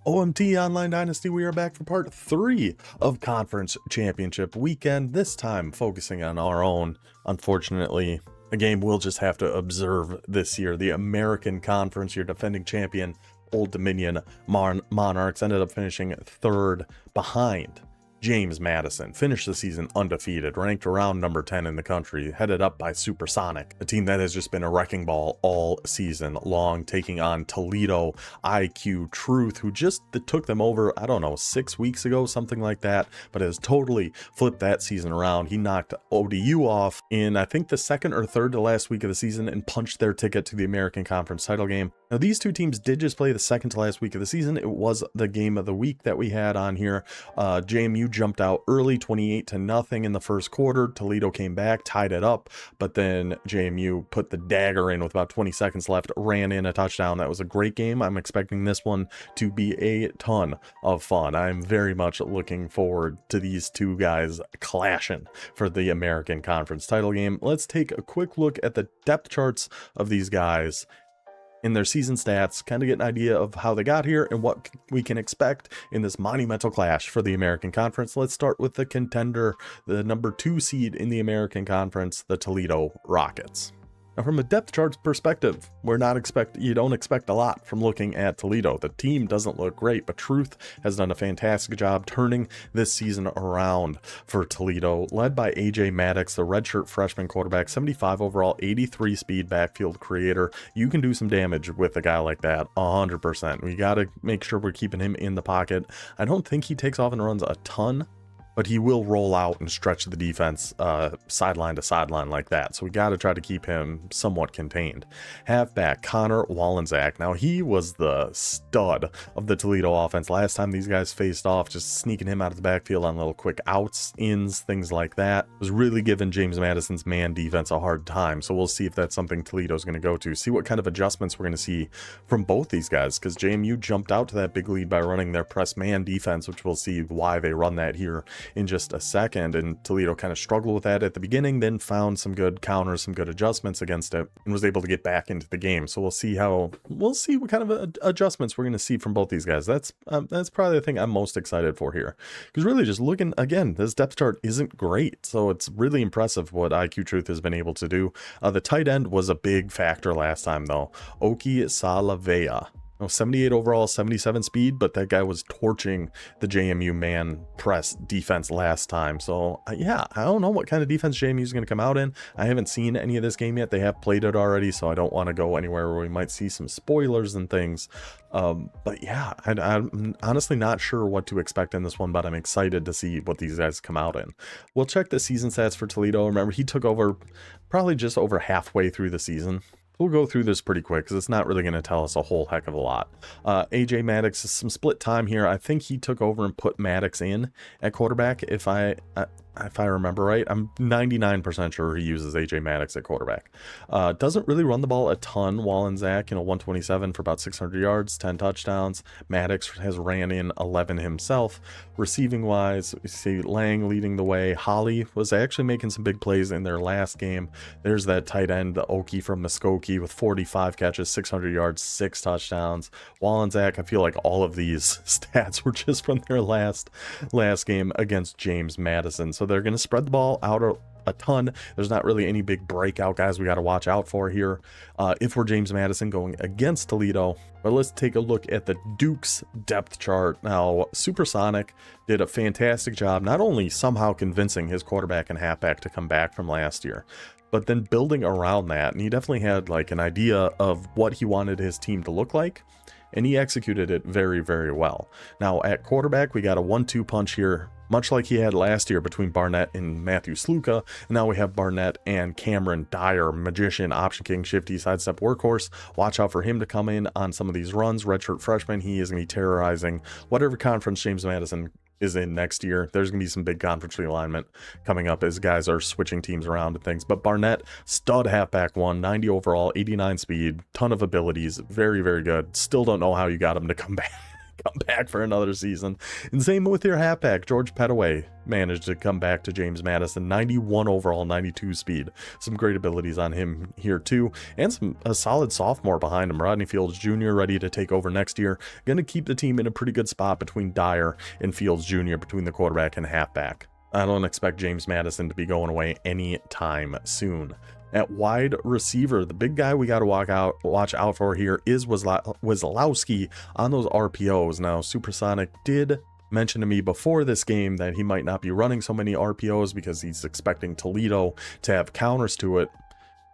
OMT Online Dynasty, we are back for part 3 of Conference Championship Weekend, this time focusing on our own, unfortunately, a game we'll just have to observe this year. The American Conference, your defending champion, Old Dominion Monarchs, ended up finishing 3rd behind James Madison, finished the season undefeated, ranked around number 10 in the country, headed up by Supersonic, a team that has just been a wrecking ball all season long, taking on Toledo IQ Truth, who just took them over, I don't know, 6 weeks ago, something like that, but has totally flipped that season around. He knocked ODU off in, I think, the 2nd or 3rd to last week of the season and punched their ticket to the American Conference title game. Now, these two teams did just play the 2nd to last week of the season. It was the game of the week that we had on here. JMU jumped out early, 28-0 in the first quarter. Toledo came back, tied it up, but then JMU put the dagger in with about 20 seconds left, ran in a touchdown. That was a great game. I'm expecting this one to be a ton of fun. I'm very much looking forward to these two guys clashing for the American Conference title game. Let's take a quick look at the depth charts of these guys in their season stats, kind of get an idea of how they got here and what we can expect in this monumental clash for the American Conference. Let's start with the contender, the number 2 seed in the American Conference, the Toledo Rockets. Now, from a depth chart perspective, you don't expect a lot from looking at Toledo. The team doesn't look great, but Truth has done a fantastic job turning this season around for Toledo, led by AJ Maddox, the redshirt freshman quarterback, 75 overall, 83 speed backfield creator. You can do some damage with a guy like that, 100%. We got to make sure we're keeping him in the pocket. I don't think he takes off and runs a ton, but he will roll out and stretch the defense sideline to sideline like that. So we got to try to keep him somewhat contained. Halfback Connor Wallenczak. Now, he was the stud of the Toledo offense last time these guys faced off, just sneaking him out of the backfield on little quick outs, ins, things like that. Was really giving James Madison's man defense a hard time. So we'll see if that's something Toledo's going to go to. See what kind of adjustments we're going to see from both these guys, because JMU jumped out to that big lead by running their press man defense, which we'll see why they run that here in just a second, and Toledo kind of struggled with that at the beginning, then found some good counters, some good adjustments against it, and was able to get back into the game. So we'll see what kind of adjustments we're going to see from both these guys. That's probably the thing I'm most excited for here, because really just looking again, this depth chart isn't great, so it's really impressive what IQ Truth has been able to do. The tight end was a big factor last time though. Oki Salavea. 78 overall, 77 speed, but that guy was torching the JMU man press defense last time. So yeah, I don't know what kind of defense JMU is going to come out in. I haven't seen any of this game yet. They have played it already, so I don't want to go anywhere where we might see some spoilers and things. But yeah, I'm honestly not sure what to expect in this one, but I'm excited to see what these guys come out in. We'll check the season stats for Toledo. Remember, he took over probably just over halfway through the season. We'll go through this pretty quick because it's not really going to tell us a whole heck of a lot. AJ Maddox is some split time here. I think he took over and put Maddox in at quarterback. If I remember right, I'm 99% sure he uses AJ Maddox at quarterback. Doesn't really run the ball a ton. Wallenczak, 127 for about 600 yards, 10 touchdowns. Maddox has ran in 11 himself. Receiving wise, we see Lang leading the way. Holly was actually making some big plays in their last game. There's that tight end, the Oki from Muskogee, with 45 catches, 600 yards, 6 touchdowns. Wallenczak, I feel like all of these stats were just from their last game against James Madison. So they're going to spread the ball out a ton. There's not really any big breakout guys we got to watch out for here if we're James Madison going against Toledo. But let's take a look at the Duke's depth chart. Now, Supersonic did a fantastic job, not only somehow convincing his quarterback and halfback to come back from last year, but then building around that. And he definitely had like an idea of what he wanted his team to look like, and he executed it very, very well. Now, at quarterback, we got a 1-2 punch here, much like he had last year between Barnett and Matthew Sluka. And now we have Barnett and Cameron Dyer, magician, option king, shifty, sidestep, workhorse. Watch out for him to come in on some of these runs. Redshirt freshman, he is going to be terrorizing whatever conference James Madison is in next year. There's going to be some big conference realignment coming up as guys are switching teams around and things. But Barnett, stud halfback, 90 overall, 89 speed, ton of abilities, very, very good. Still don't know how you got him to come back come back for another season. And same with your halfback, George Pettaway managed to come back to James Madison, 91 overall, 92 speed. Some great abilities on him here too, and a solid sophomore behind him, Rodney Fields Jr., ready to take over next year. Going to keep the team in a pretty good spot between Dyer and Fields Jr., between the quarterback and halfback. I don't expect James Madison to be going away anytime soon. At wide receiver, the big guy we got to watch out for here is Weslowski on those RPOs. Now, Supersonic did mention to me before this game that he might not be running so many RPOs because he's expecting Toledo to have counters to it.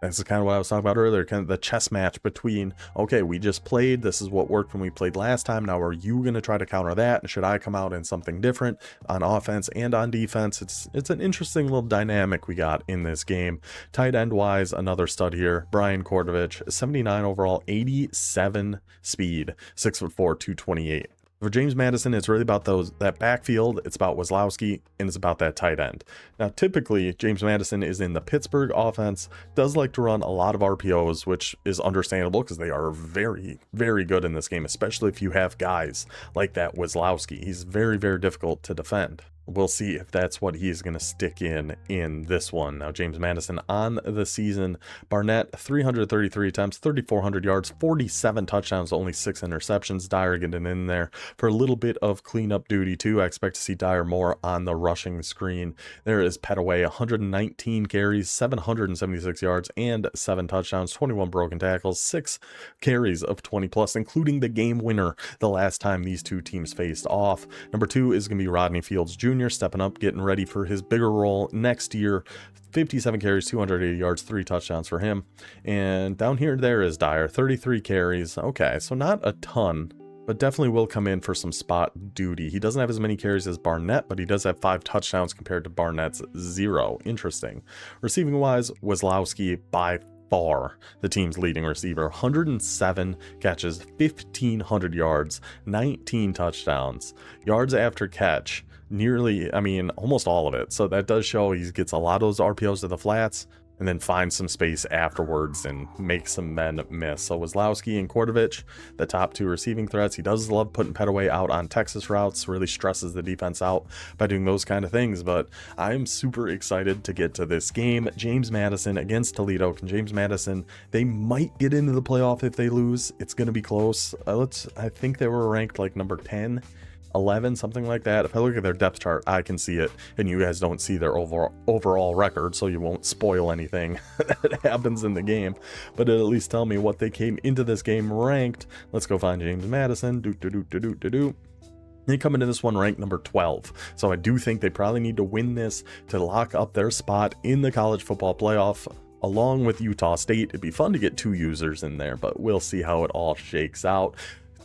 That's kind of what I was talking about earlier, kind of the chess match between, okay, we just played, this is what worked when we played last time, now are you going to try to counter that, and should I come out in something different on offense and on defense? It's an interesting little dynamic we got in this game. Tight end wise, another stud here, Brian Kordovich, 79 overall, 87 speed, 6'4", 228. For James Madison, it's really about that backfield, it's about Weslowski, and it's about that tight end. Now, typically, James Madison is in the Pittsburgh offense, does like to run a lot of RPOs, which is understandable because they are very, very good in this game, especially if you have guys like that Weslowski. He's very, very difficult to defend. We'll see if that's what he's going to stick in this one. Now, James Madison on the season, Barnett, 333 attempts, 3,400 yards, 47 touchdowns, only 6 interceptions. Dyer getting in there for a little bit of cleanup duty, too. I expect to see Dyer more on the rushing screen. There is Pettaway, 119 carries, 776 yards, and 7 touchdowns, 21 broken tackles, 6 carries of 20+, including the game winner the last time these two teams faced off. Number 2 is going to be Rodney Fields Jr., stepping up, getting ready for his bigger role next year. 57 carries, 280 yards, 3 touchdowns for him. And down here, there is Dyer, 33 carries. Okay, so not a ton, but definitely will come in for some spot duty. He doesn't have as many carries as Barnett, but he does have 5 touchdowns compared to Barnett's 0. Interesting. Receiving wise, Weslowski by far the team's leading receiver, 107 catches, 1,500 yards, 19 touchdowns, yards after catch, nearly, almost all of it. So that does show he gets a lot of those RPOs to the flats and then finds some space afterwards and makes some men miss. So Weslowski and Kordovich, the top 2 receiving threats. He does love putting Pettaway out on Texas routes, really stresses the defense out by doing those kind of things. But I'm super excited to get to this game. James Madison against Toledo. Can James Madison, they might get into the playoff if they lose. It's going to be close. I think they were ranked like number 10. 11, something like that. If I look at their depth chart, I can see it, and you guys don't see their overall record, so you won't spoil anything that happens in the game, but it'll at least tell me what they came into this game ranked. Let's go find James Madison. They come into this one ranked number 12, so I do think they probably need to win this to lock up their spot in the college football playoff along with Utah State. It'd be fun to get 2 users in there, but we'll see how it all shakes out.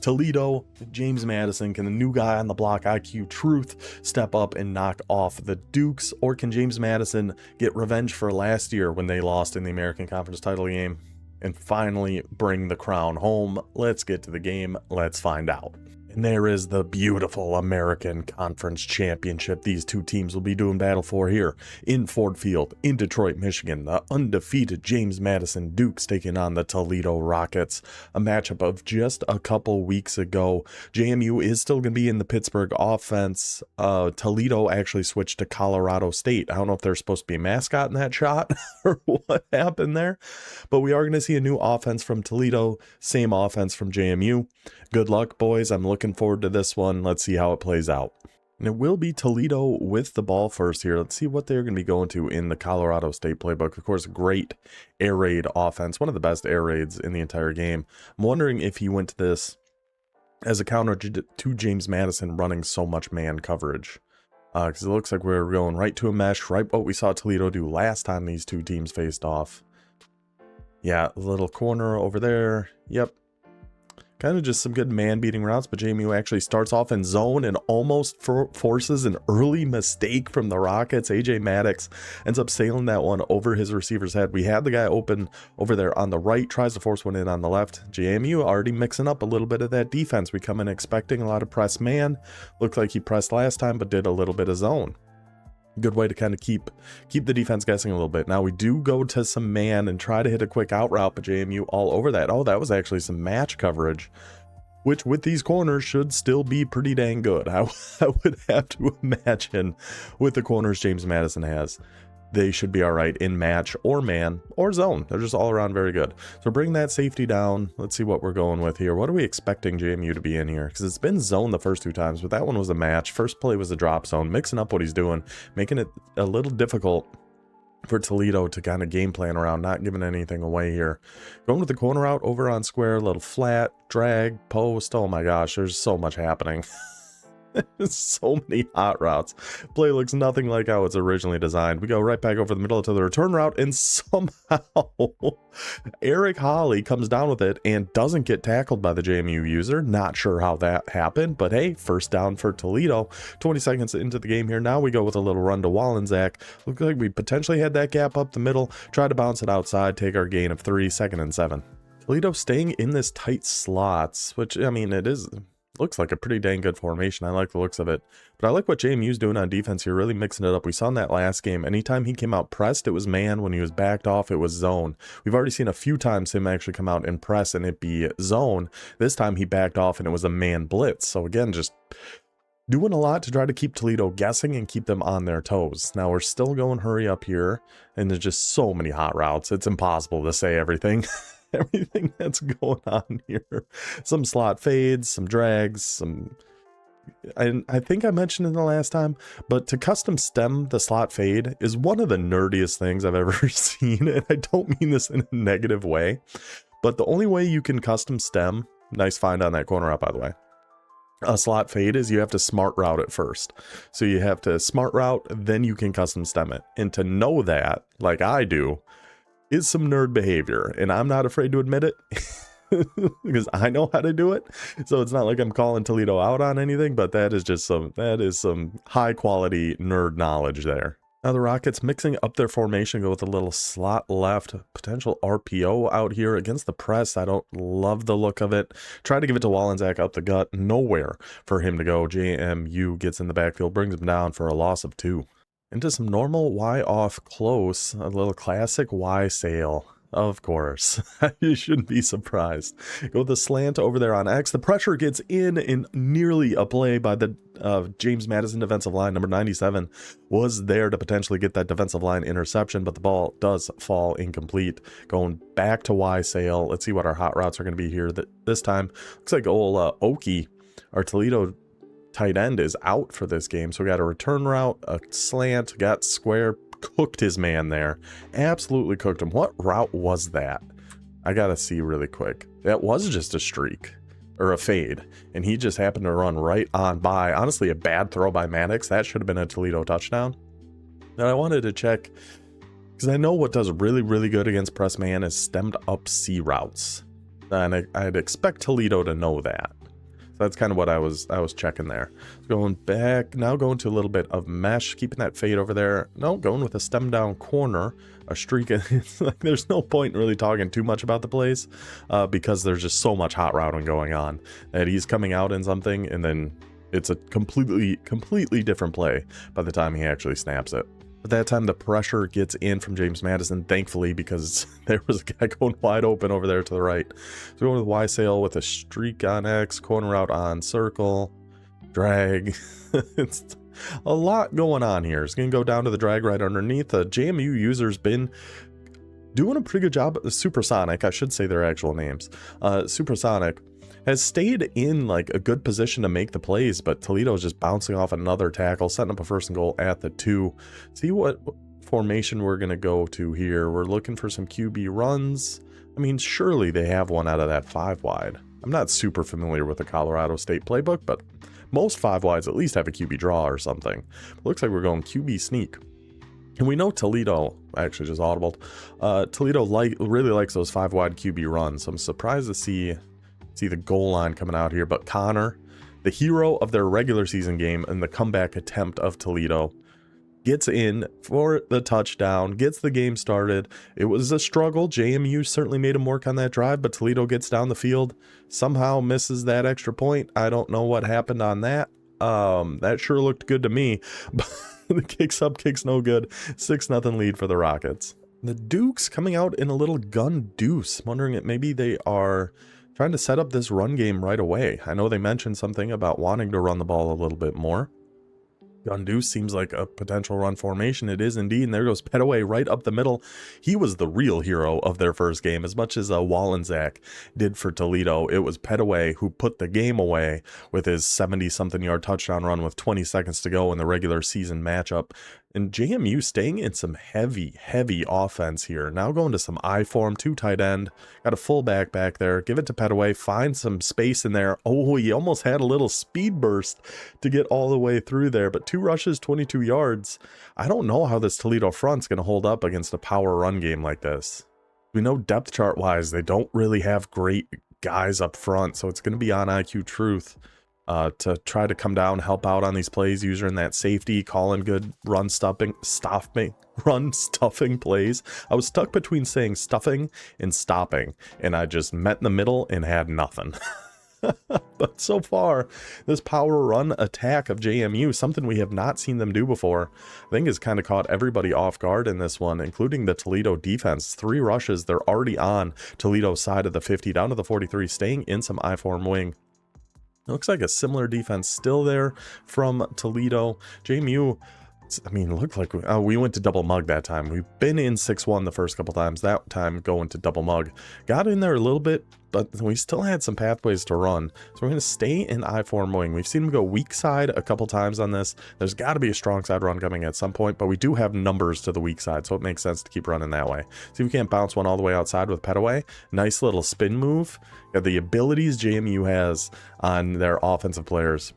Toledo, James Madison, can the new guy on the block, IQ Truth, step up and knock off the Dukes? Or can James Madison get revenge for last year when they lost in the American Conference title game and finally bring the crown home? Let's get to the game. Let's find out. And there is the beautiful American Conference Championship these two teams will be doing battle for here in Ford Field in Detroit, Michigan. The undefeated James Madison Dukes taking on the Toledo Rockets, a matchup of just a couple weeks ago. JMU is still going to be in the Pittsburgh offense. Toledo actually switched to Colorado State. I don't know if they're supposed to be a mascot in that shot or what happened there, but we are going to see a new offense from Toledo, same offense from JMU. Good luck, boys. I'm looking forward to this one. Let's see how it plays out. And it will be Toledo with the ball first here. Let's see what they're going to be going to in the Colorado State playbook. Of course, great air raid offense. One of the best air raids in the entire game. I'm wondering if he went to this as a counter to James Madison running so much man coverage. Because it looks like we're going right to a mesh, right what we saw Toledo do last time these two teams faced off. Yeah, a little corner over there. Yep. Kind of just some good man-beating routes, but JMU actually starts off in zone and almost forces an early mistake from the Rockets. AJ Maddox ends up sailing that one over his receiver's head. We had the guy open over there on the right, tries to force one in on the left. JMU already mixing up a little bit of that defense. We come in expecting a lot of press man. Looked like he pressed last time, but did a little bit of zone. Good way to kind of keep the defense guessing a little bit. Now we do go to some man and try to hit a quick out route, but JMU all over that. Oh, that was actually some match coverage which with these corners should still be pretty dang good. I would have to imagine with the corners James Madison has, they should be all right in match or man or zone. They're just all around very good. So bring that safety down. Let's see what we're going with here. What are we expecting JMU to be in here? Because it's been zone the first 2 times, but that one was a match. First play was a drop zone, mixing up what he's doing, making it a little difficult for Toledo to kind of game plan around, not giving anything away here. Going with the corner out over on square, a little flat, drag, post. Oh my gosh, there's so much happening. So many hot routes. Play looks nothing like how it's originally designed. We go right back over the middle to the return route, and somehow Eric Holly comes down with it and doesn't get tackled by the JMU user. Not sure how that happened, but hey, first down for Toledo. 20 seconds into the game here. Now we go with a little run to Wallensack. Looks like we potentially had that gap up the middle. Try to bounce it outside, take our gain of 3, 2nd and 7. Toledo staying in this tight slots, which, I mean, it is... looks like a pretty dang good formation. I like the looks of it. But I like what JMU's doing on defense here, really mixing it up. We saw in that last game, anytime he came out pressed, it was man. When he was backed off, it was zone. We've already seen a few times him actually come out and press and it be zone. This time he backed off and it was a man blitz. So again, just doing a lot to try to keep Toledo guessing and keep them on their toes. Now we're still going hurry up here, and there's just so many hot routes. It's impossible to say everything. Everything that's going on here. Some slot fades, some drags, some... I think I mentioned it the last time, but to custom stem the slot fade is one of the nerdiest things I've ever seen, and I don't mean this in a negative way, but the only way you can custom stem, nice find on that corner out by the way, a slot fade is you have to smart route it first. So you have to smart route, then you can custom stem it. And to know that, like I do, is some nerd behavior, and I'm not afraid to admit it because I know how to do it. So it's not like I'm calling Toledo out on anything, but that is some high quality nerd knowledge there. Now the Rockets mixing up their formation, go with a little slot left, potential RPO out here against the press. I don't love the look of it. Try to give it to Wallensack up the gut, nowhere for him to go. JMU gets in the backfield, brings him down for a loss of 2. Into some normal Y off close, a little classic Y sail, of course. You shouldn't be surprised. Go with the slant over there on X. The pressure gets in nearly a play by the James Madison defensive line. Number 97 was there to potentially get that defensive line interception, but the ball does fall incomplete. Going back to Y sail. Let's see what our hot routes are going to be here this time. Looks like old Oki, our Toledo tight end, is out for this game. So we got a return route, a slant, got square, cooked his man there. Absolutely cooked him. What route was that? I gotta see really quick. That was just a streak or a fade, and he just happened to run right on by. Honestly, a bad throw by Maddox. That should have been a Toledo touchdown. And I wanted to check, because I know what does really, really good against press man is stemmed up C routes. And I'd expect Toledo to know that. That's kind of what I was checking there. Going back, now going to a little bit of mesh, keeping that fade over there. No, going with a stem down corner, a streak. It's like there's no point in really talking too much about the plays because there's just so much hot routing going on that he's coming out in something and then it's a completely different play by the time he actually snaps it. At that time, the pressure gets in from James Madison, thankfully, because there was a guy going wide open over there to the right. So going with Y sail with a streak on X, corner out on circle, drag. It's a lot going on here. It's going to go down to the drag right underneath. The JMU user's been doing a pretty good job. Supersonic, I should say their actual names. Supersonic has stayed in like a good position to make the plays, but Toledo is just bouncing off another tackle, setting up a 1st and goal at the 2. See what formation we're going to go to here. We're looking for some QB runs. I mean, surely they have one out of that 5 wide. I'm not super familiar with the Colorado State playbook, but most 5 wides at least have a QB draw or something. It looks like we're going QB sneak. And we know Toledo, actually just audibled, Toledo really likes those 5 wide QB runs. So I'm surprised to see the goal line coming out here, but Connor, the hero of their regular season game and the comeback attempt of Toledo, gets in for the touchdown, gets the game started. It was a struggle. JMU certainly made him work on that drive, but Toledo gets down the field, somehow misses that extra point. I don't know what happened on that. That sure looked good to me, but the kicks up, kicks no good. 6-0 lead for the Rockets. The Dukes coming out in a little gun deuce. I'm wondering if maybe they are trying to set up this run game right away. I know they mentioned something about wanting to run the ball a little bit more. Gundu seems like a potential run formation. It is indeed, and there goes Petaway right up the middle. He was the real hero of their first game. As much as Wallensack did for Toledo, it was Petaway who put the game away with his 70-something yard touchdown run with 20 seconds to go in the regular season matchup. And JMU staying in some heavy offense here. Now going to some I form, 2 tight end. Got a fullback back there. Give it to Petaway. Find some space in there. Oh, he almost had a little speed burst to get all the way through there. But 2 rushes, 22 yards. I don't know how this Toledo front's going to hold up against a power run game like this. We know depth chart-wise, they don't really have great guys up front. So it's going to be on IQ Truth. To try to come down, help out on these plays, using that safety, calling good run stuffing plays. I was stuck between saying stuffing and stopping, and I just met in the middle and had nothing. But so far, this power run attack of JMU, something we have not seen them do before, I think has kind of caught everybody off guard in this one, including the Toledo defense. 3 rushes, they're already on Toledo's side of the 50, down to the 43, staying in some I-form wing. Looks like a similar defense still there from Toledo. JMU, I mean, looked like we went to double mug that time. We've been in 6-1 the first couple times. That time going to double mug. Got in there a little bit, but we still had some pathways to run. So we're going to stay in I-form wing. We've seen them go weak side a couple times on this. There's got to be a strong side run coming at some point, but we do have numbers to the weak side, so it makes sense to keep running that way. See if we can't bounce one all the way outside with Petaway. Nice little spin move. Got the abilities JMU has on their offensive players.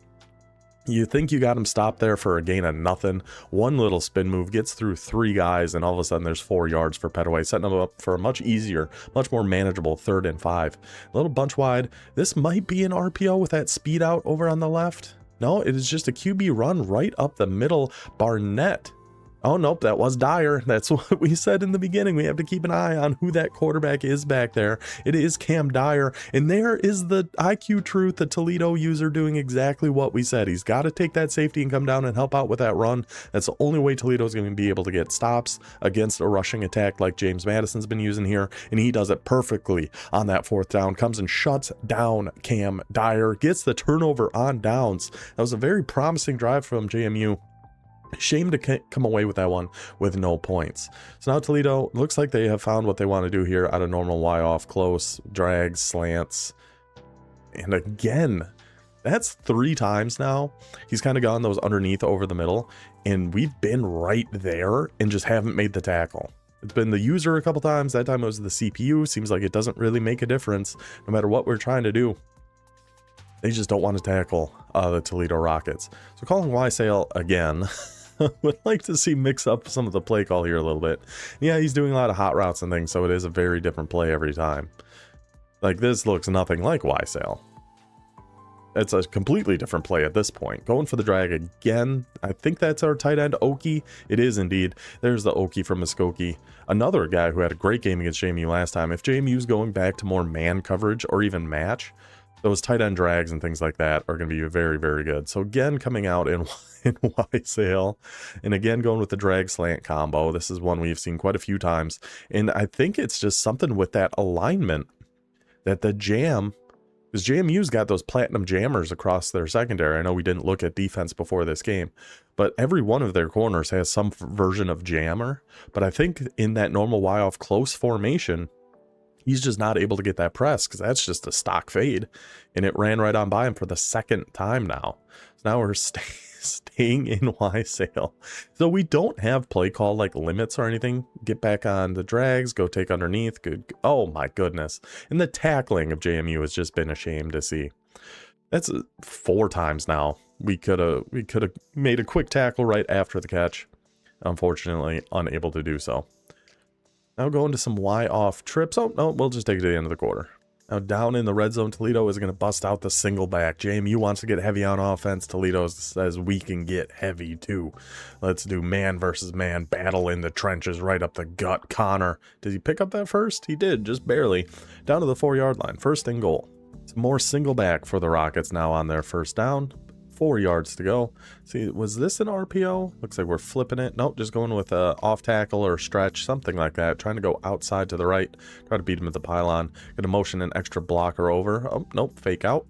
You think you got him stopped there for a gain of nothing. One little spin move gets through 3 guys, and all of a sudden there's 4 yards for Petaway, setting him up for a much easier, much more manageable 3rd and 5. A little bunch wide. This might be an RPO with that speed out over on the left. No, it is just a QB run right up the middle. Barnett. Oh, nope, that was Dyer. That's what we said in the beginning. We have to keep an eye on who that quarterback is back there. It is Cam Dyer. And there is the IQ Truth, the Toledo user, doing exactly what we said. He's got to take that safety and come down and help out with that run. That's the only way Toledo is going to be able to get stops against a rushing attack like James Madison's been using here. And he does it perfectly on that 4th down. Comes and shuts down Cam Dyer. Gets the turnover on downs. That was a very promising drive from JMU. Shame to come away with that one with no points. So now Toledo, looks like they have found what they want to do here out of normal Y-off, close, drags, slants. And again, that's 3 times now. He's kind of gone those underneath over the middle, and we've been right there and just haven't made the tackle. It's been the user a couple times. That time it was the CPU. Seems like it doesn't really make a difference no matter what we're trying to do. They just don't want to tackle the Toledo Rockets. So calling Wysale again. Would like to see mix up some of the play call here a little bit. Yeah, he's doing a lot of hot routes and things, so it is a very different play every time. Like, this looks nothing like Wysale. It's a completely different play at this point. Going for the drag again. I think that's our tight end, Oki. It is indeed. There's the Oki from Muskogee. Another guy who had a great game against JMU last time. If JMU's going back to more man coverage or even match, those tight end drags and things like that are going to be very, very good. So again, coming out in Wysale, and again going with the drag slant combo. This is one we've seen quite a few times, and I think it's just something with that alignment that the jam, because JMU's got those platinum jammers across their secondary. I know we didn't look at defense before this game, but every one of their corners has some version of jammer. But I think in that normal Y-off close formation, he's just not able to get that press because that's just a stock fade, and it ran right on by him for the 2nd time now. So now we're staying in Wysale. So we don't have play call like limits or anything. Get back on the drags, go take underneath. Good. Oh my goodness. And the tackling of JMU has just been a shame to see. That's 4 times now. We could have made a quick tackle right after the catch. Unfortunately, unable to do so. Now going to some Y-off trips. Oh, no, we'll just take it to the end of the quarter. Now down in the red zone, Toledo is going to bust out the single back. JMU wants to get heavy on offense. Toledo says we can get heavy too. Let's do man versus man battle in the trenches right up the gut. Connor, did he pick up that first? He did, just barely. Down to the 4-yard line. 1st and goal. Some more single back for the Rockets now on their 1st down. 4 yards to go. See, was this an RPO? Looks like we're flipping it. Nope, just going with a off tackle or stretch, something like that. Trying to go outside to the right. Try to beat him at the pylon. Gonna motion an extra blocker over. Oh, nope, fake out.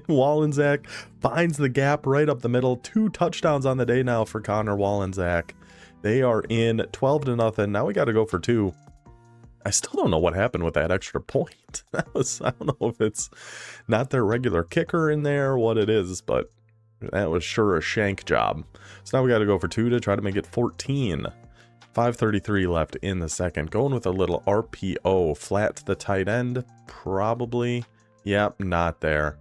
Wallensack finds the gap right up the middle. 2 touchdowns on the day now for Connor Wallensack. They are in 12-0. Now we got to go for 2. I still don't know what happened with that extra point. I don't know if it's not their regular kicker in there or what it is, but that was sure a shank job. So now we got to go for 2 to try to make it 14. 5:33 left in the second. Going with a little RPO. Flat to the tight end, probably. Yep, not there.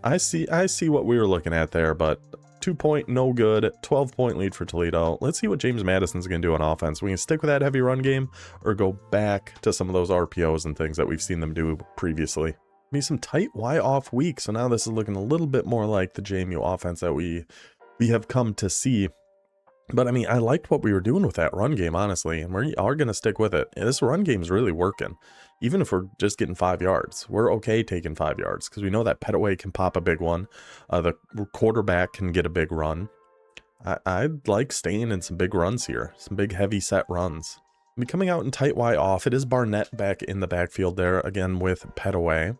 I see what we were looking at there, but 2-point, no good. 12-point lead for Toledo. Let's see what James Madison's going to do on offense. We can stick with that heavy run game or go back to some of those RPOs and things that we've seen them do previously. Be some tight Y off week, so now this is looking a little bit more like the JMU offense that we have come to see. But I mean, I liked what we were doing with that run game, honestly, and we are going to stick with it. And this run game is really working. Even if we're just getting 5 yards, we're okay taking 5 yards because we know that Petaway can pop a big one. The quarterback can get a big run. I'd like staying in some big runs here, some big heavy set runs. Be coming out in tight Y off. It is Barnett back in the backfield there again with Petaway.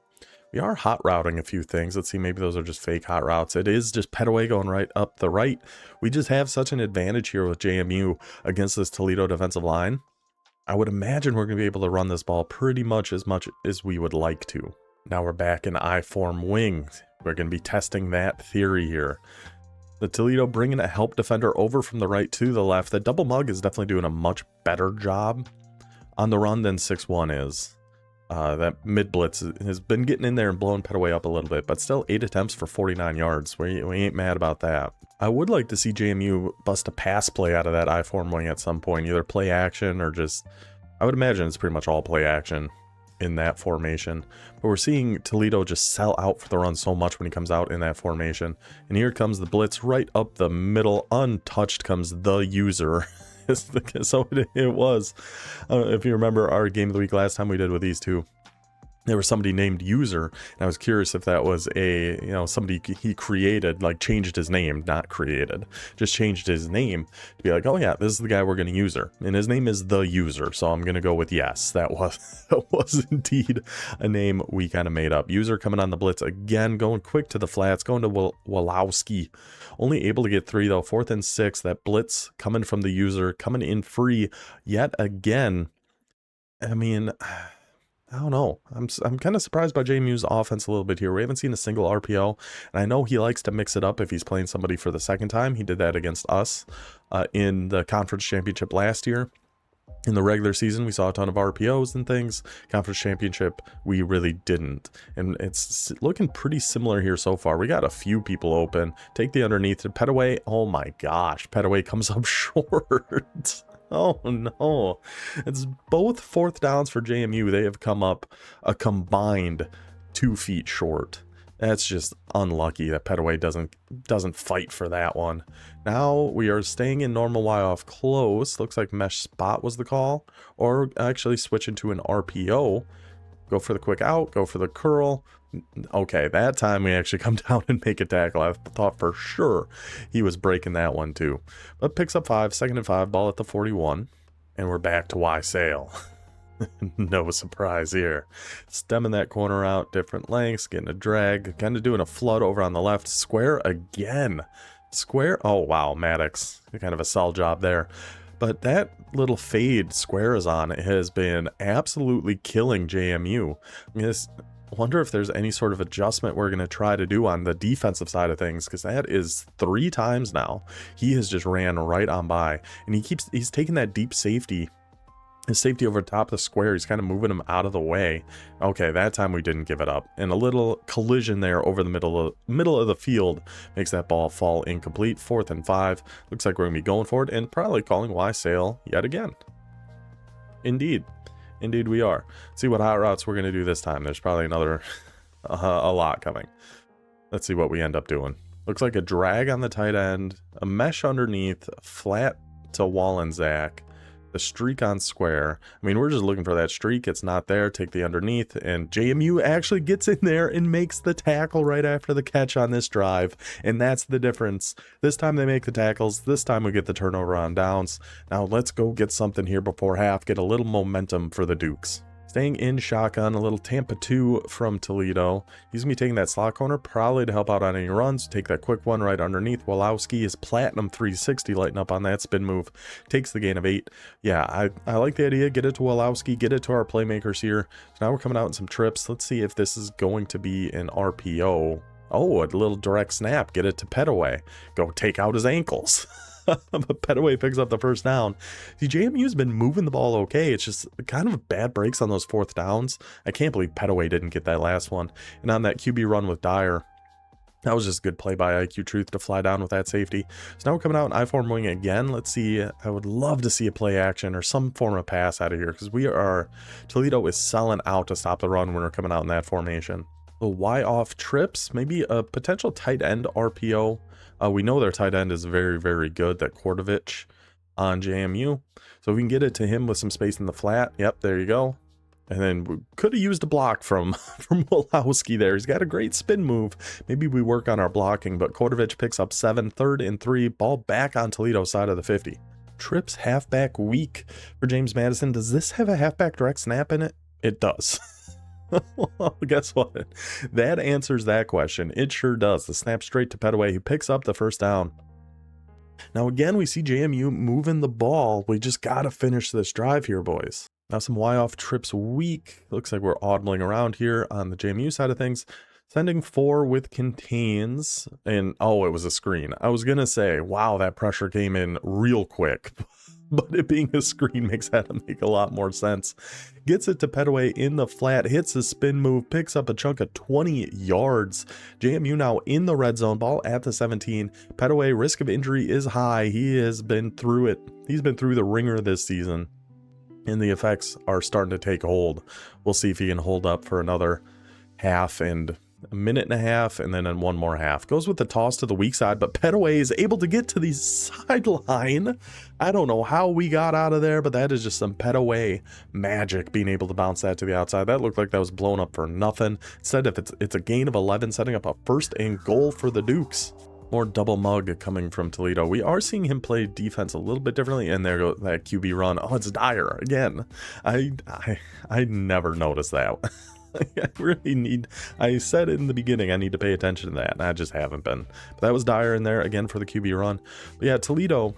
We are hot routing a few things. Let's see, maybe those are just fake hot routes. It is just Petaway going right up the right. We just have such an advantage here with JMU against this Toledo defensive line. I would imagine we're going to be able to run this ball pretty much as we would like to. Now we're back in I-form wings. We're going to be testing that theory here. The Toledo bringing a help defender over from the right to the left. The double mug is definitely doing a much better job on the run than 6-1 is. That mid blitz has been getting in there and blowing Petaway up a little bit, but still 8 attempts for 49 yards. We ain't mad about that. I would like to see JMU bust a pass play out of that I-form wing at some point, either play action or just, I would imagine it's pretty much all play action in that formation. But we're seeing Toledo just sell out for the run so much when he comes out in that formation. And here comes the blitz right up the middle. Untouched comes the user. So it was. If you remember our game of the week last time we did with these two, there was somebody named User, and I was curious if that was somebody he created, like changed his name, not created, just changed his name to be like, oh yeah, this is the guy we're going to user, and his name is the User, so I'm going to go with yes, that was indeed a name we kind of made up. User coming on the blitz again, going quick to the flats, going to Walowski, only able to get 3 though. 4th and 6, that blitz coming from the User, coming in free yet again. I mean, I don't know. I'm kind of surprised by JMU's offense a little bit here. We haven't seen a single RPO, and I know he likes to mix it up if he's playing somebody for the second time. He did that against us in the conference championship last year. In the regular season, we saw a ton of RPOs and things. Conference championship, we really didn't. And it's looking pretty similar here so far. We got a few people open. Take the underneath. Petaway, oh my gosh. Petaway comes up short. Oh no, it's both 4th downs for JMU. They have come up a combined 2 feet short. That's just unlucky that Petaway doesn't fight for that one. Now we are staying in normal Y off close. Looks like mesh spot was the call, or actually switch into an RPO. Go for the quick out, go for the curl. Okay, that time we actually come down and make a tackle. I thought for sure he was breaking that one too. But picks up 5, 2nd and 5, ball at the 41. And we're back to Y sail. No surprise here. Stemming that corner out, different lengths, getting a drag, kind of doing a flood over on the left. Square again. Square, oh wow, Maddox. Kind of a solid job there. But that little fade Square is on has been absolutely killing JMU. I mean, wonder if there's any sort of adjustment we're going to try to do on the defensive side of things, because that is 3 times now he has just ran right on by, and he's taking that deep safety, his safety over top of the square. He's kind of moving him out of the way. Okay, that time we didn't give it up, and a little collision there over the middle of the field makes that ball fall incomplete. 4th and 5. Looks like we're gonna be going for it and probably calling Y sail yet again. Indeed we are. Let's see what hot routes we're going to do this time. There's probably another a lot coming. Let's see what we end up doing. Looks like a drag on the tight end, a mesh underneath, flat to Wallensack, the streak on square. I mean, we're just looking for that streak. It's not there. Take the underneath, and JMU actually gets in there and makes the tackle right after the catch on this drive, and that's the difference. This time they make the tackles. This time we get the turnover on downs. Now let's go get something here before half, get a little momentum for the Dukes. Staying in shotgun, a little Tampa 2 from Toledo. He's going to be taking that slot corner, probably to help out on any runs. Take that quick one right underneath. Wolowski is platinum 360, lighting up on that spin move. Takes the gain of 8. Yeah, I like the idea. Get it to Wolowski, get it to our playmakers here. So now we're coming out in some trips. Let's see if this is going to be an RPO. Oh, a little direct snap. Get it to Petaway. Go take out his ankles. But Petaway picks up the first down. See, JMU's been moving the ball okay. It's just kind of bad breaks on those fourth downs. I can't believe Petaway didn't get that last one. And on that QB run with Dyer, that was just a good play by IQ Truth to fly down with that safety. So now we're coming out in I-form wing again. Let's see. I would love to see a play action or some form of pass out of here, because Toledo is selling out to stop the run when we're coming out in that formation. The Y off trips, maybe a potential tight end RPO. We know their tight end is very, very good, that Kordovich on JMU. So we can get it to him with some space in the flat. Yep, there you go. And then we could have used a block from Wolowski there. He's got a great spin move. Maybe we work on our blocking, but Kordovich picks up 7, 3rd and 3. Ball back on Toledo's side of the 50. Trips halfback weak for James Madison. Does this have a halfback direct snap in it? It does. Well, guess what? That answers that question. It sure does. The snap straight to Petaway. He picks up the first down. Now again, we see JMU moving the ball. We just got to finish this drive here, boys. Now some Y-off trips weak. Looks like we're audibling around here on the JMU side of things. Sending 4 with contains. And, oh, it was a screen. I was going to say, wow, that pressure came in real quick. But it being a screen makes that make a lot more sense. Gets it to Petaway in the flat, hits a spin move, picks up a chunk of 20 yards. JMU now in the red zone, ball at the 17. Petaway, risk of injury is high. He has been through it. He's been through the ringer this season, and the effects are starting to take hold. We'll see if he can hold up for another half and a minute and a half, and then in one more half. Goes with the toss to the weak side, but Petaway is able to get to the sideline. I don't know how we got out of there, but that is just some Petaway magic, being able to bounce that to the outside. That looked like that was blown up for nothing. Instead, if it's a gain of 11, setting up a 1st and goal for the Dukes. More double mug coming from Toledo. We are seeing him play defense a little bit differently, and there goes that QB run. Oh, it's Dyer again. I never noticed that. I really need, I said in the beginning, I need to pay attention to that, and I just haven't been. But that was Dyer in there again for the QB run. But yeah, Toledo,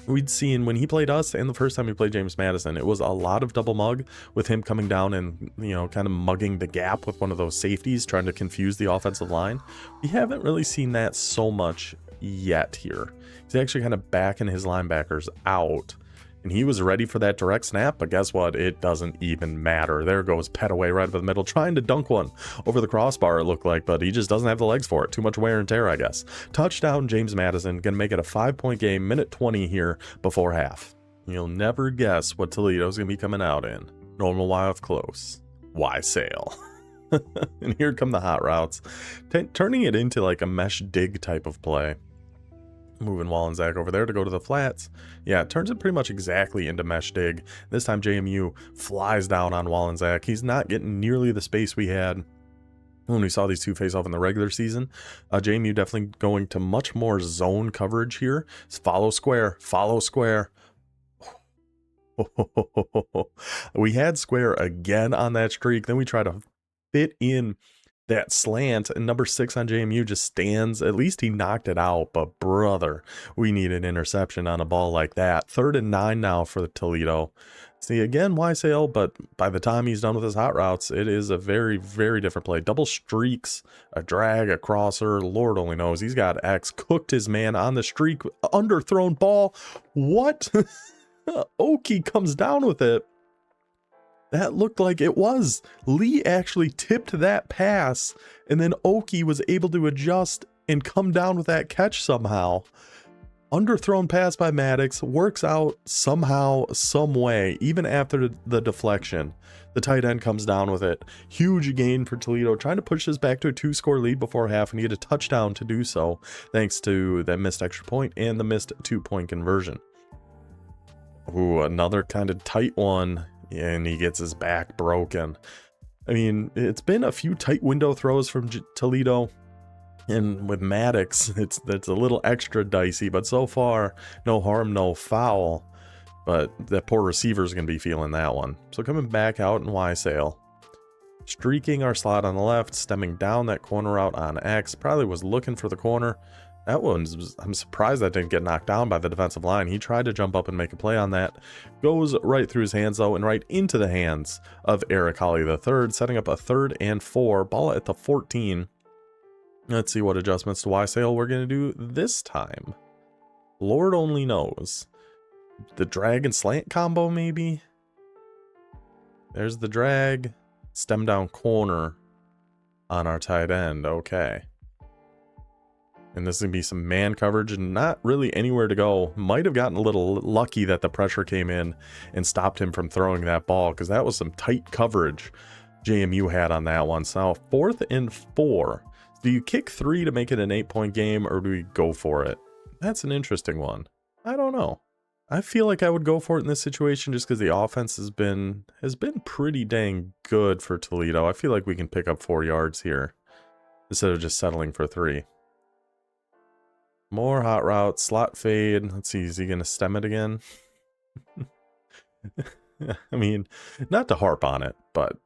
we'd seen when he played us and the first time he played James Madison, it was a lot of double mug with him coming down and, you know, kind of mugging the gap with one of those safeties, trying to confuse the offensive line. We haven't really seen that so much yet here. He's actually kind of backing his linebackers out. And he was ready for that direct snap, but guess what? It doesn't even matter. There goes Petaway right up the middle, trying to dunk one over the crossbar, it looked like, but he just doesn't have the legs for it. Too much wear and tear, I guess. Touchdown, James Madison. Gonna make it a 5-point game, minute 20 here before half. You'll never guess what Toledo's gonna be coming out in. Normal Y off close. Y sail. And here come the hot routes. Turning it into like a mesh dig type of play. Moving Wallensack over there to go to the flats. Yeah, it turns it pretty much exactly into mesh dig. This time JMU flies down on Wallensack. He's not getting nearly the space we had when we saw these two face off in the regular season. JMU definitely going to much more zone coverage here. It's follow square, follow square. We had square again on that streak. Then we try to fit in that slant, and number 6 on JMU just stands. At least he knocked it out, but brother, we need an interception on a ball like that. 3rd and 9 now for the Toledo. See, again, Y-Sail, but by the time he's done with his hot routes, it is a very, very different play. Double streaks, a drag, a crosser, Lord only knows. He's got X, cooked his man on the streak, underthrown ball. What? Oki comes down with it. That looked like it was. Lee actually tipped that pass, and then Oki was able to adjust and come down with that catch somehow. Underthrown pass by Maddox, works out somehow, some way, even after the deflection. The tight end comes down with it. Huge gain for Toledo, trying to push this back to a 2-score lead before half, and he had a touchdown to do so, thanks to that missed extra point and the missed 2-point conversion. Ooh, another kind of tight one, and he gets his back broken. I mean, it's been a few tight window throws from Toledo, and with Maddox, that's a little extra dicey, but so far, no harm, no foul. But that poor receiver's going to be feeling that one. So coming back out in Y-Sail, streaking our slot on the left, stemming down that corner route on X, probably was looking for the corner. That one's, I'm surprised that didn't get knocked down by the defensive line. He tried to jump up and make a play on that. Goes right through his hands, though, and right into the hands of Eric Holly III, setting up a 3rd and 4. Ball at the 14. Let's see what adjustments to Y-Sail we're going to do this time. Lord only knows. The drag and slant combo, maybe? There's the drag. Stem down corner on our tight end. Okay. And this is going to be some man coverage and not really anywhere to go. Might have gotten a little lucky that the pressure came in and stopped him from throwing that ball, because that was some tight coverage JMU had on that one. So now 4th and 4. Do you kick 3 to make it an 8-point game, or do we go for it? That's an interesting one. I don't know. I feel like I would go for it in this situation just because the offense has been pretty dang good for Toledo. I feel like we can pick up 4 yards here instead of just settling for 3. More hot route, slot fade. Let's see, is he going to stem it again? I mean, not to harp on it, but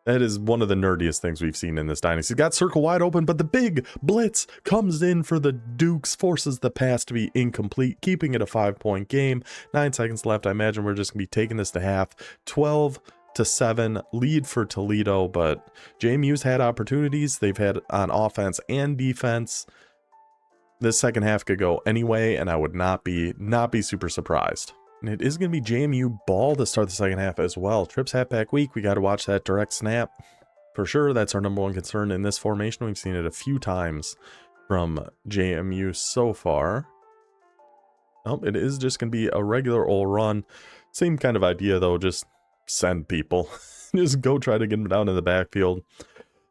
that is one of the nerdiest things we've seen in this dynasty. Got circle wide open, but the big blitz comes in for the Dukes, forces the pass to be incomplete, keeping it a 5-point game. 9 seconds left. I imagine we're just going to be taking this to half. 12-7 lead for Toledo, but JMU's had opportunities. They've had on offense and defense. This second half could go anyway, and I would not be super surprised. And it is going to be JMU ball to start the second half as well. Trips halfback week, we got to watch that direct snap. For sure, that's our number one concern in this formation. We've seen it a few times from JMU so far. Oh, it is just going to be a regular old run. Same kind of idea, though, just send people. Just go try to get them down in the backfield.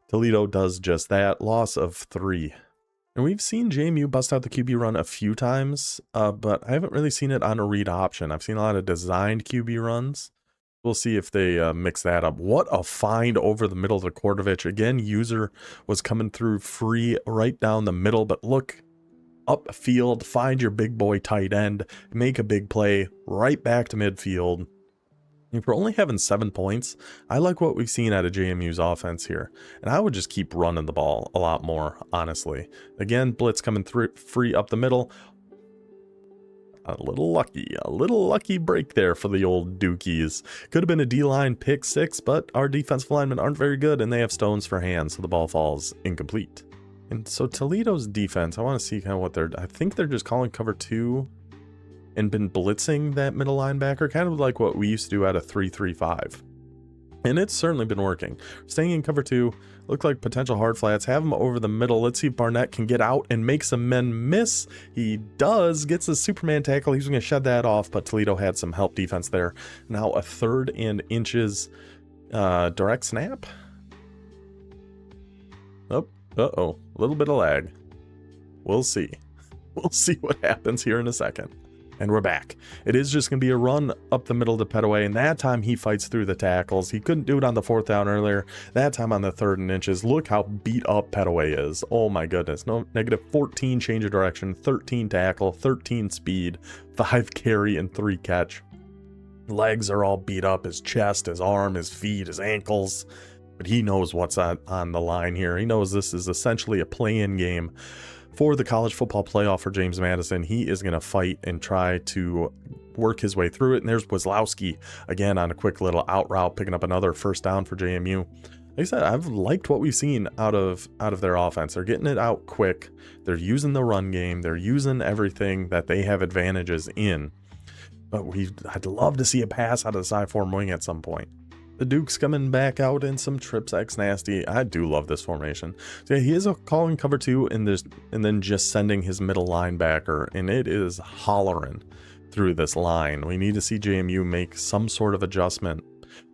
Toledo does just that. Loss of 3. And we've seen JMU bust out the QB run a few times, but I haven't really seen it on a read option. I've seen a lot of designed QB runs. We'll see if they mix that up. What a find over the middle to Kordovich. Again, user was coming through free right down the middle, but look upfield, find your big boy tight end, make a big play right back to midfield. If we're only having 7 points, I like what we've seen out of JMU's offense here. And I would just keep running the ball a lot more, honestly. Again, blitz coming through free up the middle. A little lucky break there for the old Dukies. Could have been a D-line pick 6, but our defensive linemen aren't very good, and they have stones for hands, so the ball falls incomplete. And so Toledo's defense, I want to see kind of what I think they're just calling cover 2. And been blitzing that middle linebacker, kind of like what we used to do at a 3-3-5. And it's certainly been working. Staying in cover 2, look like potential hard flats, have him over the middle. Let's see if Barnett can get out and make some men miss. He does, gets a Superman tackle. He's going to shed that off, but Toledo had some help defense there. Now a 3rd and inches direct snap. Oh, uh-oh, a little bit of lag. We'll see. We'll see what happens here in a second. And we're back. It is just going to be a run up the middle to Petaway, and that time he fights through the tackles. He couldn't do it on the 4th down earlier. That time on the 3rd and inches. Look how beat up Petaway is. Oh my goodness. No, negative 14 change of direction, 13 tackle, 13 speed, 5 carry, and 3 catch. Legs are all beat up. His chest, his arm, his feet, his ankles. But he knows what's on the line here. He knows this is essentially a play-in game for the college football playoff for James Madison. He is going to fight and try to work his way through it. And there's Wazlowski again on a quick little out route, picking up another 1st down for JMU. Like I said, I've liked what we've seen out of their offense. They're getting it out quick. They're using the run game. They're using everything that they have advantages in. But I'd love to see a pass out of the side form wing at some point. The Duke's coming back out in some trips X nasty. I do love this formation. So yeah, he is calling cover 2 and then just sending his middle linebacker, and it is hollering through this line. We need to see JMU make some sort of adjustment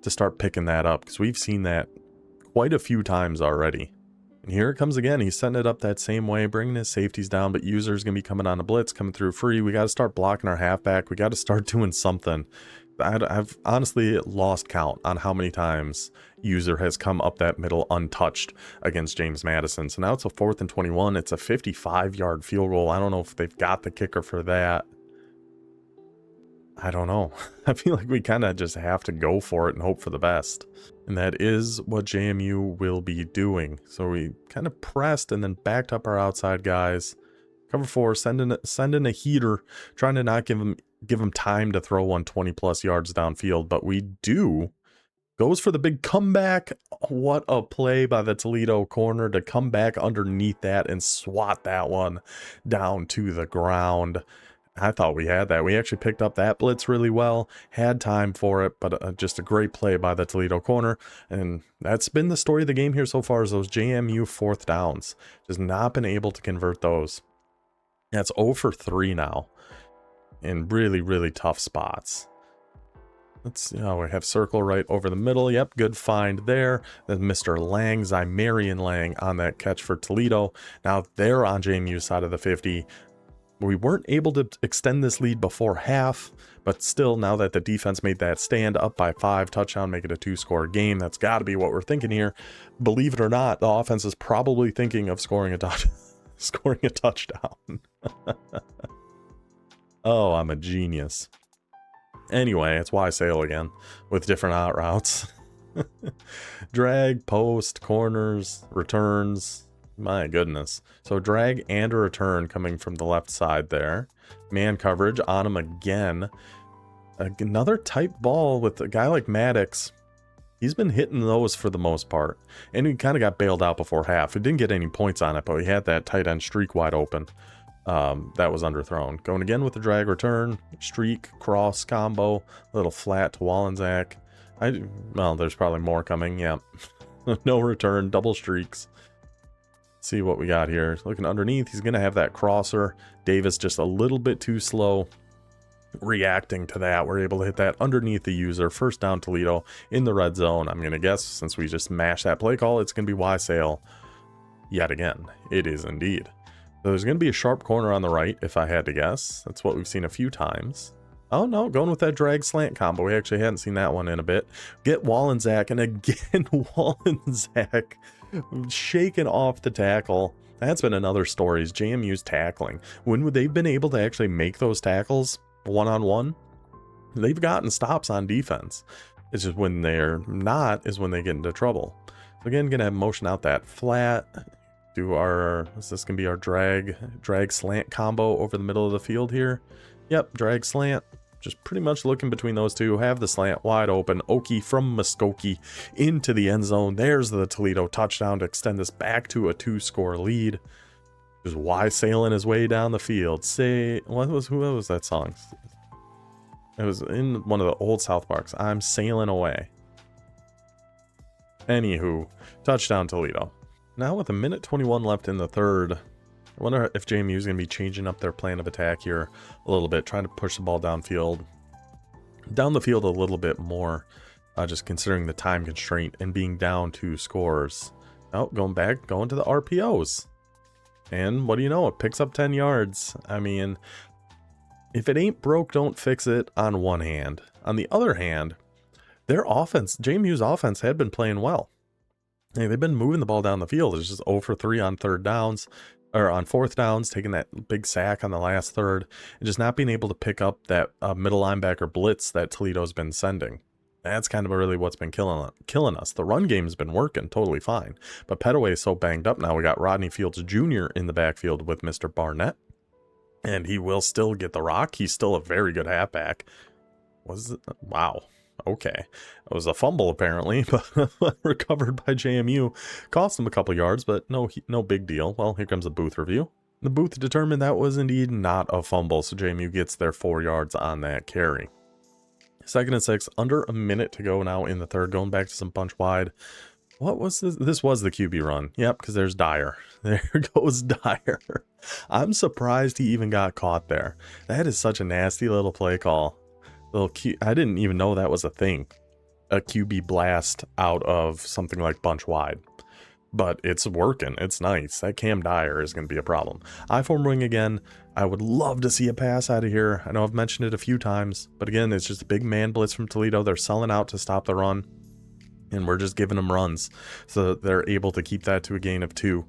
to start picking that up, because we've seen that quite a few times already. And here it comes again. He's setting it up that same way, bringing his safeties down, but User's going to be coming on a blitz, coming through free. We got to start blocking our halfback. We got to start doing something. I've honestly lost count on how many times User has come up that middle untouched against James Madison. So now it's a 4th and 21. It's a 55-yard field goal. I don't know if they've got the kicker for that. I don't know. I feel like we kind of just have to go for it and hope for the best. And that is what JMU will be doing. So we kind of pressed and then backed up our outside guys. Cover 4, send in a heater, trying to not give him time to throw 120+ yards downfield. But we do. Goes for the big comeback. What a play by the Toledo corner to come back underneath that and swat that one down to the ground. I thought we had that. We actually picked up that blitz really well, had time for it, but just a great play by the Toledo corner. And that's been the story of the game here so far, is those JMU 4th downs. Just not been able to convert those. That's 0 for 3 now in really, really tough spots. Let's see, we have circle right over the middle. Yep, good find there. Then Mr. Lang, Zymarian Lang on that catch for Toledo. Now they're on JMU's side of the 50. We weren't able to extend this lead before half, but still, now that the defense made that stand up by 5, touchdown, make it a 2-score game. That's got to be what we're thinking here. Believe it or not, the offense is probably thinking of scoring a touchdown. Oh, I'm a genius. Anyway, it's Y Sail again with different out routes. Drag, post, corners, returns. My goodness. So drag and a return coming from the left side there. Man coverage on him again. Another tight ball with a guy like Maddox. He's been hitting those for the most part. And he kind of got bailed out before half. He didn't get any points on it, but he had that tight end streak wide open. That was underthrown. Going again with the drag return, streak, cross, combo, little flat to Wallensack. Well, there's probably more coming. Yeah. No return, double streaks. See what we got here. Looking underneath, he's going to have that crosser. Davis just a little bit too slow reacting to that. We're able to hit that underneath the User. First down Toledo in the red zone. I'm going to guess, since we just mashed that play call, it's going to be Y Sail yet again. It is indeed. So there's going to be a sharp corner on the right, if I had to guess. That's what we've seen a few times. Oh no, going with that drag slant combo. We actually hadn't seen that one in a bit. Get Wallensack, and again, Wallensack shaking off the tackle. That's been another story, is JMU's tackling. When they've been able to actually make those tackles one-on-one, they've gotten stops on defense. It's just when they're not is when they get into trouble. So again, gonna have motion out that flat. Is this gonna be our drag slant combo over the middle of the field here? Yep, drag slant. Just pretty much looking between those two. Have the slant wide open. Oki from Muskogee into the end zone. There's the Toledo touchdown to extend this back to a 2-score lead. Just Y sailing his way down the field. Who was that song? It was in one of the old South Parks. I'm sailing away. Anywho, touchdown Toledo. Now with 1:21 left in the third, I wonder if JMU is going to be changing up their plan of attack here a little bit, trying to push the ball down the field a little bit more, just considering the time constraint and being down 2 scores. Oh, going to the RPOs. And what do you know? It picks up 10 yards. I mean, if it ain't broke, don't fix it on one hand. On the other hand, their offense, JMU's offense, had been playing well. Hey, they've been moving the ball down the field. It's just 0 for 3 on 3rd downs. Or on 4th downs, taking that big sack on the last third, and just not being able to pick up that middle linebacker blitz that Toledo's been sending. That's kind of really what's been killing us. The run game's been working totally fine, but Petaway is so banged up now. We got Rodney Fields Jr. in the backfield with Mr. Barnett, and he will still get the rock. He's still a very good halfback. Wow. Okay, it was a fumble apparently, but recovered by JMU. Cost him a couple yards, but no big deal. Well, here comes the booth review. The booth determined that was indeed not a fumble, so JMU gets their 4 yards on that carry. 2nd and 6, under a minute to go now in the third. Going back to some punch wide. What was this? This was the QB run. Yep, because there's Dyer. There goes Dyer. I'm surprised he even got caught there. That is such a nasty little play call. I didn't even know that was a thing. A QB blast out of something like bunch wide. but it's working. It's nice. That Cam Dyer is going to be a problem. I-form wing again. I would love to see a pass out of here. I know I've mentioned it a few times, but again, it's just a big man blitz from Toledo. They're selling out to stop the run, and we're just giving them runs so that they're able to keep that to a gain of 2.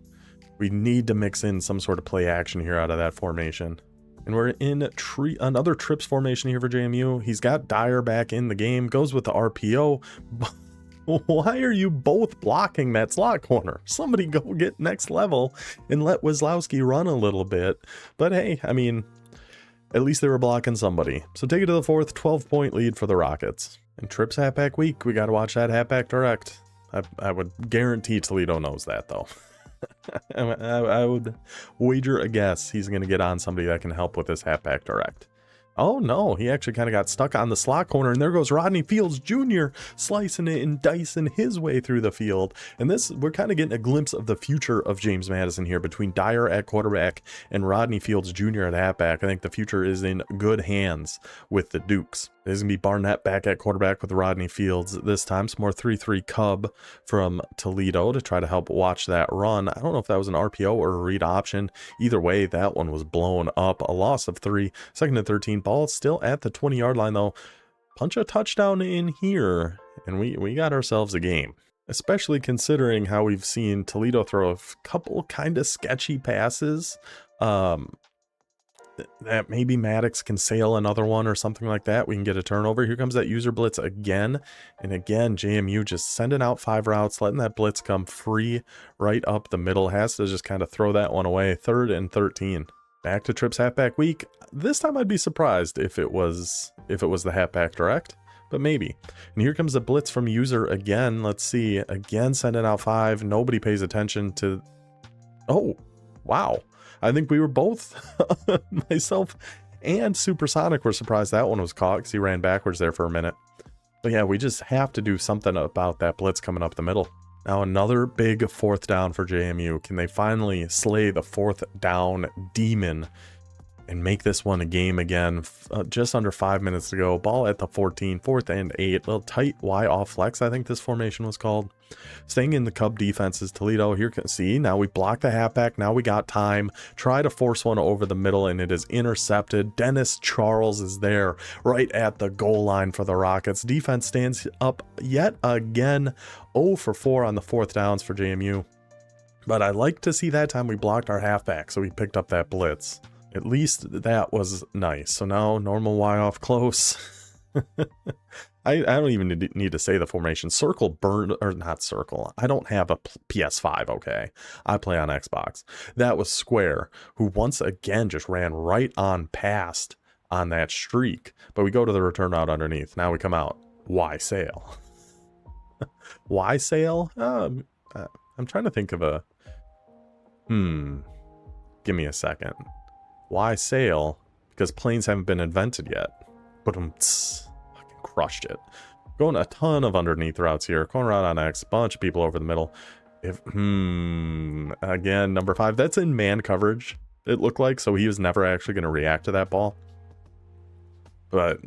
We need to mix in some sort of play action here out of that formation. And we're in another trips formation here for JMU. He's got Dyer back in the game, goes with the RPO. Why are you both blocking that slot corner? Somebody go get next level and let Wizlowski run a little bit. But hey, I mean, at least they were blocking somebody. So take it to the 4th, 12-point lead for the Rockets. And trips halfback week, we got to watch that halfback direct. I would guarantee Toledo knows that though. I would wager a guess he's going to get on somebody that can help with this halfback direct. Oh no, he actually kind of got stuck on the slot corner, and there goes Rodney Fields Jr. slicing it and dicing his way through the field. And this, we're kind of getting a glimpse of the future of James Madison here between Dyer at quarterback and Rodney Fields Jr. at halfback. I think the future is in good hands with the Dukes. There's going to be Barnett back at quarterback with Rodney Fields this time. Some more 3-3 Cub from Toledo to try to help watch that run. I don't know if that was an RPO or a read option. Either way, that one was blown up. A loss of 3. 2nd and 13. Ball still at the 20-yard line, though. Punch a touchdown in here, and we got ourselves a game. Especially considering how we've seen Toledo throw a couple kind of sketchy passes. That maybe Maddox can sail another one or something like that. We can get a turnover. Here comes that user blitz again. And again, JMU just sending out 5 routes, letting that blitz come free right up the middle. Has to just kind of throw that one away. 3rd and 13. Back to trips halfback week. This time I'd be surprised if it was the halfback direct, but maybe. And here comes the blitz from user again. Let's see. Again, sending out 5. Nobody pays attention to... Oh, wow. I think we were both, myself and Supersonic, were surprised that one was caught because he ran backwards there for a minute. But yeah, we just have to do something about that blitz coming up the middle. Now another big 4th down for JMU. Can they finally slay the 4th down demon and make this one a game again? Just under 5 minutes to go. Ball at the 14, 4th and 8. Little tight Y off flex, I think this formation was called. Staying in the Cub defenses, Toledo here can see. Now we block the halfback. Now we got time. Try to force one over the middle, and it is intercepted. Dennis Charles is there right at the goal line for the Rockets. Defense stands up yet again. 0 for 4 on the 4th downs for JMU. But I like to see that time we blocked our halfback, so we picked up that blitz. At least that was nice. So now normal Y off close. I don't even need to say the formation. Circle burn, or not circle. I don't have a PS5, okay? I play on Xbox. That was Square, who once again just ran right on past on that streak. But we go to the return route underneath. Now we come out. Y sail. Y sail? I'm trying to think of a... Give me a second. Why sail? Because planes haven't been invented yet. But fucking crushed it. Going a ton of underneath routes here. Going route on X. Bunch of people over the middle. Again, number 5. That's in man coverage, it looked like. So he was never actually going to react to that ball. But,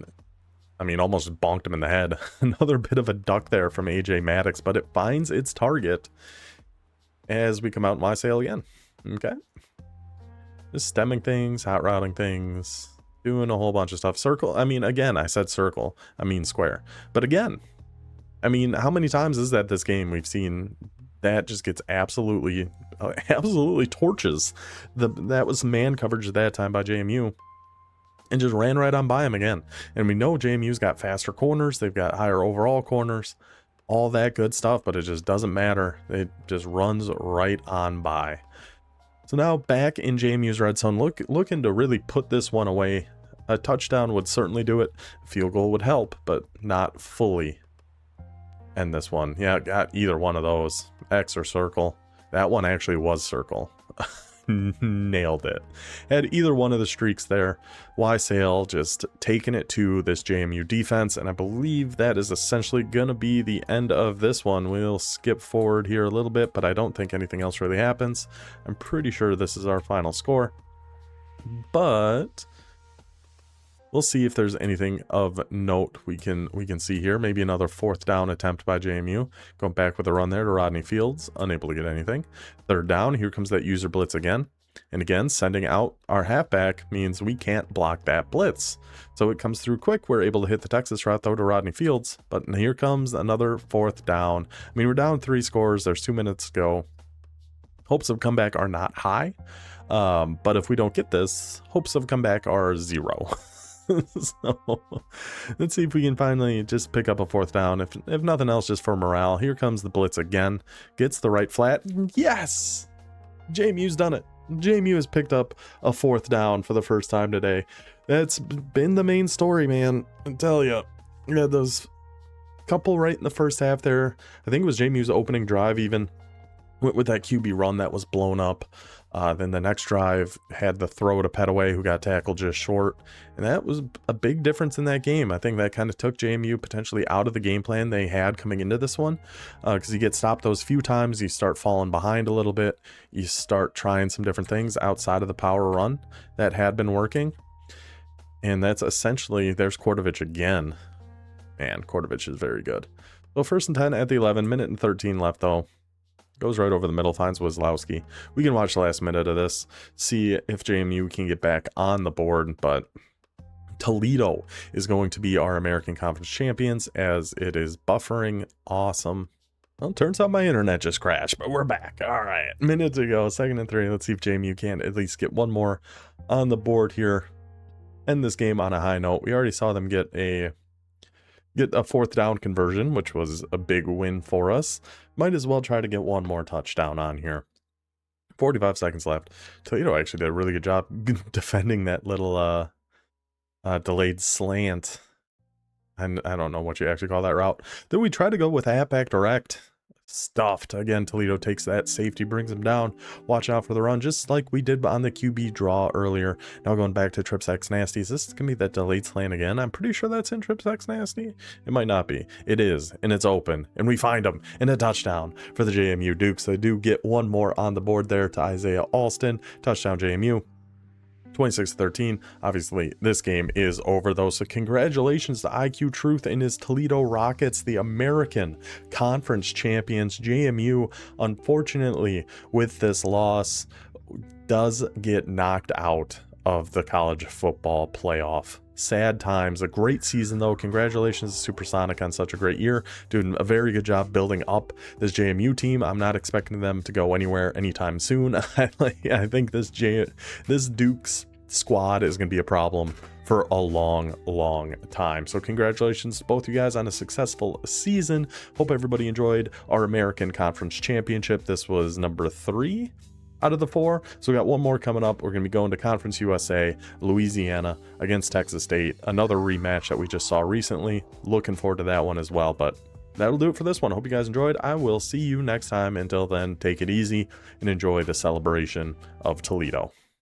I mean, almost bonked him in the head. Another bit of a duck there from AJ Maddox. But it finds its target as we come out in my sail again. Okay. Just stemming things, hot routing things, doing a whole bunch of stuff. Circle, I mean, again, I said circle, I mean square. But again, I mean, how many times is that this game we've seen that just gets absolutely torches? That was man coverage at that time by JMU. And just ran right on by him again. And we know JMU's got faster corners. They've got higher overall corners. All that good stuff, but it just doesn't matter. It just runs right on by. So now back in JMU's red zone, looking to really put this one away. A touchdown would certainly do it. A field goal would help, but not fully end this one. Yeah, got either one of those. X or circle. That one actually was circle. Nailed it. Had either one of the streaks there. Y-Sail just taking it to this JMU defense, and I believe that is essentially going to be the end of this one. We'll skip forward here a little bit, but I don't think anything else really happens. I'm pretty sure this is our final score. But We'll see if there's anything of note we can see here. Maybe another 4th down attempt by JMU. Going back with a run there to Rodney Fields, unable to get anything. 3rd down, here comes that user blitz again. And again, sending out our halfback means we can't block that blitz. So it comes through quick. We're able to hit the Texas route though to Rodney Fields. But here comes another 4th down. I mean, we're down 3 scores. There's 2 minutes to go. Hopes of comeback are not high. But if we don't get this, hopes of comeback are 0. So let's see if we can finally just pick up a 4th down. If nothing else, just for morale. Here comes the blitz again. Gets the right flat. Yes! JMU's done it. JMU has picked up a 4th down for the first time today. That's been the main story, man. I tell you. We had those couple right in the first half there. I think it was JMU's opening drive even. With that QB run that was blown up. Then the next drive had the throw to Petaway, who got tackled just short. And that was a big difference in that game. I think that kind of took JMU potentially out of the game plan they had coming into this one. Because you get stopped those few times, you start falling behind a little bit. You start trying some different things outside of the power run that had been working. And that's essentially, there's Kordovich again. Man, Kordovich is very good. So 1st and 10 at the 11, minute and 13 left though. Goes right over the middle, finds Wazlowski. We can watch the last minute of this, see if JMU can get back on the board, but Toledo is going to be our American Conference champions as it is buffering. Awesome. Well, turns out my internet just crashed, but we're back. All right, minute to go, 2nd and 3. Let's see if JMU can at least get one more on the board here. End this game on a high note. We already saw them get a 4th down conversion, which was a big win for us. Might as well try to get one more touchdown on here. 45 seconds left. Toledo actually did a really good job defending that little delayed slant. And I don't know what you actually call that route. Then we try to go with halfback direct. Stuffed. Again, Toledo takes that safety, brings him down. Watch out for the run, just like we did on the QB draw earlier. Now going back to Trips X Nasty. Is this going to be that delayed slant again? I'm pretty sure that's in Trips X Nasty. It might not be. It is, and it's open. And we find him in a touchdown for the JMU Dukes. They do get one more on the board there to Isaiah Alston. Touchdown JMU. 26-13. Obviously, this game is over, though, so congratulations to IQ Truth and his Toledo Rockets, the American Conference champions. JMU, unfortunately, with this loss, does get knocked out of the college football playoff. Sad times. A great season, though. Congratulations to Supersonic on such a great year. Doing a very good job building up this JMU team. I'm not expecting them to go anywhere anytime soon. I think this Dukes squad is going to be a problem for a long time. So congratulations to both you guys on a successful season. Hope everybody enjoyed our American Conference Championship. This was number 3 out of the 4. So we got one more coming up. We're going to be going to Conference USA, Louisiana against Texas State. Another rematch that we just saw recently. Looking forward to that one as well. But that'll do it for this one. Hope you guys enjoyed. I will see you next time. Until then, take it easy and enjoy the celebration of Toledo.